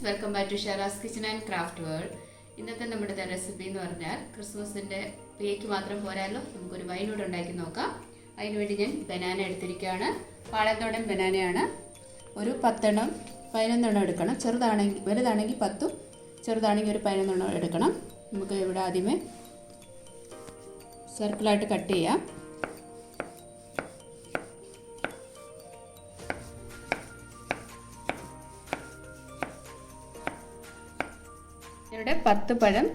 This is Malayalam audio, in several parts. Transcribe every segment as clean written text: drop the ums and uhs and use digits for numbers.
Welcome back to Shera's kitchen and craft world. ഇന്നത്തെ നമ്മുടെ റെസിപ്പി എന്ന് പറഞ്ഞാൽ ക്രിസ്മസിൻ്റെ കേക്ക് മാത്രം പോരാല്ലോ, നമുക്കൊരു വൈനൂടെ ഉണ്ടാക്കി നോക്കാം. അതിനുവേണ്ടി ഞാൻ ബനാന എടുത്തിരിക്കുകയാണ്. പാളയത്തോടൻ ബനാനയാണ്. ഒരു 10 11 എടുക്കണം. ചെറുതാണെങ്കിൽ വലുതാണെങ്കിൽ 10, ചെറുതാണെങ്കിൽ ഒരു 11 എടുക്കണം. നമുക്ക് ഇവിടെ ആദ്യമേ സർക്കിളായിട്ട് കട്ട് ചെയ്യാം. ഇവിടെ 10 പഴം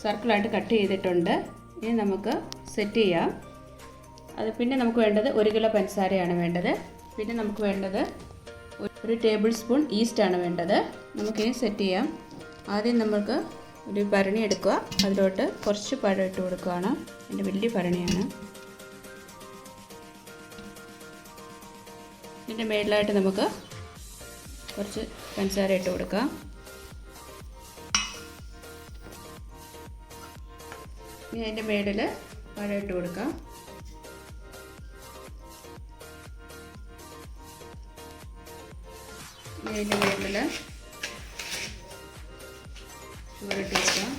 സർക്കിളായിട്ട് കട്ട് ചെയ്തിട്ടുണ്ട്. ഇനി നമുക്ക് സെറ്റ് ചെയ്യാം. അത് പിന്നെ നമുക്ക് വേണ്ടത് 1 കിലോ പഞ്ചസാരയാണ് വേണ്ടത്. പിന്നെ നമുക്ക് വേണ്ടത് 1 ടേബിൾ സ്പൂൺ ഈസ്റ്റാണ് വേണ്ടത്. നമുക്കിനി സെറ്റ് ചെയ്യാം. ആദ്യം നമുക്ക് ഒരു ഭരണി എടുക്കുക. അതിലോട്ട് കുറച്ച് പഴം ഇട്ട് കൊടുക്കുകയാണ്. എൻ്റെ വലിയ ഭരണിയാണ്. ഇതിൻ്റെ മേളിലായിട്ട് നമുക്ക് കുറച്ച് പഞ്ചസാര ഇട്ട് കൊടുക്കാം. ഇനി അതിൻ്റെ മേളിൽ പഴം ഇട്ട് കൊടുക്കാം. ഇനി അതിൻ്റെ മേളിൽ ഷുഗർ ഇട്ട് കൊടുക്കാം.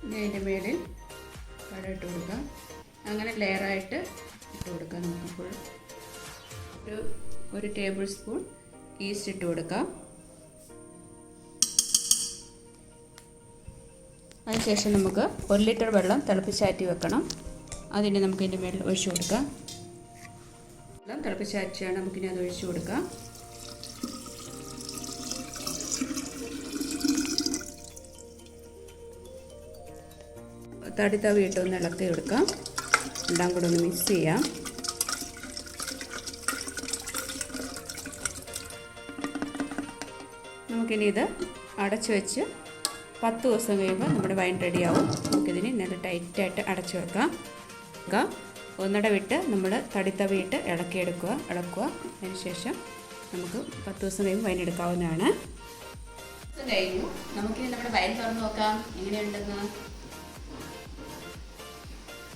ഇനി അതിൻ്റെ മേളിൽ പഴം ഇട്ട് കൊടുക്കാം. അങ്ങനെ ലെയറായിട്ട് ഇട്ട് കൊടുക്കാം. നമുക്കിപ്പോൾ ഒരു ടേബിൾ സ്പൂൺ ഈസ്റ്റ് ഇട്ട് കൊടുക്കാം. അതിനുശേഷം നമുക്ക് 1 ലിറ്റർ വെള്ളം തിളപ്പിച്ചാറ്റി വെക്കണം. അതിന് നമുക്ക് ഇതിൻ്റെ മേളിൽ ഒഴിച്ചു കൊടുക്കാം. വെള്ളം തിളപ്പിച്ചാറ്റിയാണ്, നമുക്കിനി അത് ഒഴിച്ചു കൊടുക്കാം. തവി ഇട്ടൊന്ന് ഇളക്കി എടുക്കാം. എല്ലാം കൂടെ ഒന്ന് മിക്സ് ചെയ്യാം. നമുക്കിനി ഇത് അടച്ചു വെച്ച് 10 ദിവസം കഴിയുമ്പോൾ നമ്മുടെ വൈൻ റെഡിയാവും. നമുക്കിതിന് നല്ല ടൈറ്റായിട്ട് അടച്ചു വെക്കാം. ഒന്നിട വിട്ട് നമ്മൾ തവിയിട്ട് ഇളക്കുക. അതിനുശേഷം നമുക്ക് 10 ദിവസം കഴിയുമ്പോൾ വൈൻ എടുക്കാവുന്നതാണ്. കഴിഞ്ഞു. നമുക്കിനി നമ്മുടെ വൈൻ തുറന്ന് നോക്കാം എങ്ങനെയുണ്ടെന്ന്.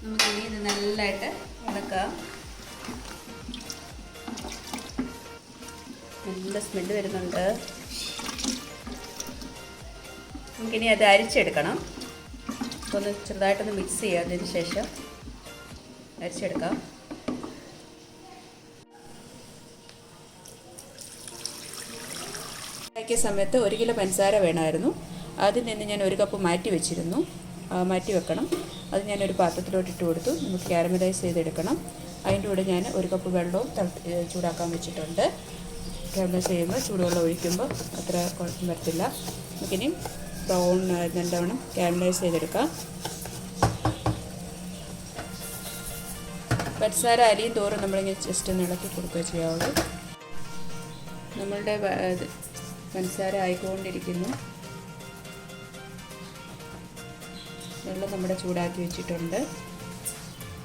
നമുക്കിനി ഇത് നല്ലതായിട്ട് ഇളക്കാം. നല്ല സ്മെല്ല് വരുന്നുണ്ട്. നമുക്കിനി അത് അരിച്ചെടുക്കണം. ഒന്ന് ചെറുതായിട്ടൊന്ന് മിക്സ് ചെയ്യാം. അതിന് ശേഷം അരിച്ചെടുക്കാം. ഉണ്ടാക്കിയ സമയത്ത് 1 കിലോ പഞ്ചസാര വേണമായിരുന്നു. അതിൽ നിന്ന് ഞാൻ 1 കപ്പ് മാറ്റി വെക്കണം. അത് ഞാനൊരു പാത്രത്തിലോട്ട് ഇട്ട് കൊടുത്തു. നമുക്ക് കാരമലൈസ് ചെയ്തെടുക്കണം. അതിൻ്റെ കൂടെ ഞാൻ 1 കപ്പ് വെള്ളവും ചൂടാക്കാൻ വെച്ചിട്ടുണ്ട്. കാരമലൈസ് ചെയ്യുമ്പോൾ ചൂടുവെള്ളം ഒഴിക്കുമ്പോൾ അത്ര കുഴപ്പം വരത്തില്ല. നമുക്കിനി ബ്രൗൺ നല്ലവണ്ണം കാരമലൈസ് ചെയ്തെടുക്കാം. പഞ്ചസാര അരിയും തോറും നമ്മളിങ്ങനെ ജസ്റ്റ് ഒന്ന് ഇളക്കി കൊടുക്കുക ചെയ്യാവുള്ളൂ. നമ്മളുടെ പഞ്ചസാര ആയിക്കൊണ്ടിരിക്കുന്നു. വെള്ളം നമ്മുടെ ചൂടാക്കി വെച്ചിട്ടുണ്ട്.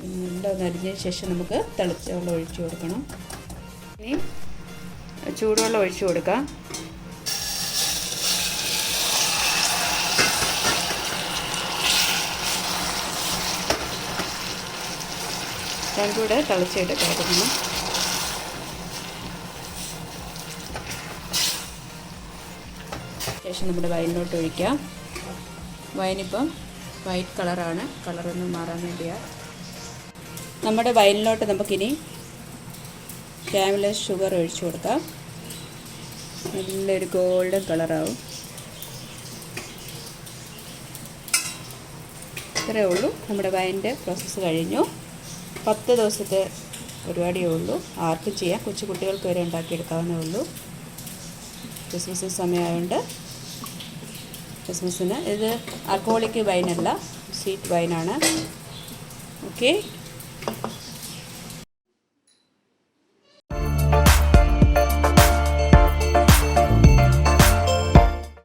നല്ല ഒന്ന് അരിഞ്ഞതിന് ശേഷം നമുക്ക് തിളച്ച വെള്ളം ഒഴിച്ചു കൊടുക്കണം. ഇനി ചൂടുവെള്ളം ഒഴിച്ചു കൊടുക്കാം. രണ്ടും കൂടെ തിളച്ചെടുക്കായിരുന്നു. ശേഷം നമ്മുടെ വൈനിലോട്ട് ഒഴിക്കാം. വൈനിപ്പം വൈറ്റ് കളറാണ്. കളറൊന്നും മാറാൻ വേണ്ടിയാണ്. നമ്മുടെ വൈനിലോട്ട് നമുക്കിനി കാരമലൈസ്ഡ് ഷുഗർ ഒഴിച്ചു കൊടുക്കാം. നല്ലൊരു ഗോൾഡൻ കളറാവും. ഇത്രയേ ഉള്ളൂ. നമ്മുടെ വൈനിൻ്റെ പ്രോസസ്സ് കഴിഞ്ഞു. 10 ദിവസത്തെ പരിപാടിയേ ഉള്ളൂ. ആർക്കും ചെയ്യാം. കൊച്ചു കുട്ടികൾക്ക് വരെ ഉണ്ടാക്കിയെടുക്കാവുന്നേ ഉള്ളൂ. ക്രിസ്മസിന് സമയമായതുകൊണ്ട് ക്രിസ്മസിന് ഇത് ആൽക്കഹോളിക് വൈനല്ല, സ്വീറ്റ് വൈനാണ്. ഓക്കെ.